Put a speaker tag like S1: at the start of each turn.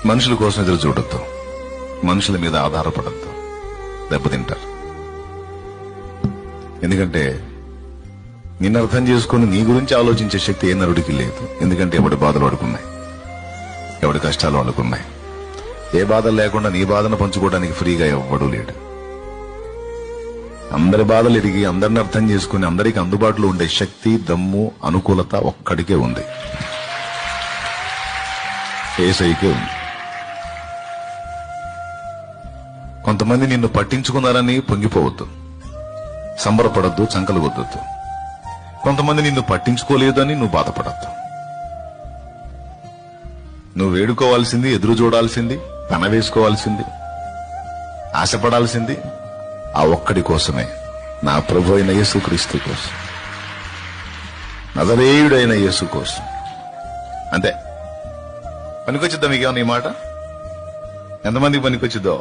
S1: మనుషుల కోసం ఎదురు చూడొద్దు, మనుషుల మీద ఆధారపడద్దు, దెబ్బతింటారు. ఎందుకంటే నిన్ను అర్థం చేసుకుని నీ గురించి ఆలోచించే శక్తి ఏ నరుడికి లేదు. ఎందుకంటే ఎవడి బాధలు వాడుకున్నాయి, ఎవడి కష్టాలు వాళ్ళకున్నాయి. ఏ బాధలు లేకుండా నీ బాధను పంచుకోవడానికి ఫ్రీగా ఎవ్వడూ లేడు. అందరి బాధలు ఎరిగి అందరిని అర్థం చేసుకుని అందరికి అందుబాటులో ఉండే శక్తి, దమ్ము, అనుకూలత ఒక్కడికే ఉంది, యేసయ్యకే ఉంది. కొంతమంది నిన్ను పట్టించుకున్నారని పొంగిపోవద్దు, సంబరపడద్దు, చంకలు వద్దొద్దు. కొంతమంది నిన్ను పట్టించుకోలేదని నువ్వు బాధపడద్దు. నువ్వు వేడుకోవాల్సింది, ఎదురు చూడాల్సింది, పెన వేసుకోవాల్సింది, ఆశపడాల్సింది ఆ ఒక్కడి కోసమే, నా ప్రభు అయిన యేసుక్రీస్తు కోసం, నజరేయుడైన యేసు కోసం. అంతే. పనికొచ్చిద్దా మీకేమన్నా ఈ మాట? ఎంతమందికి పనికొచ్చిద్దో?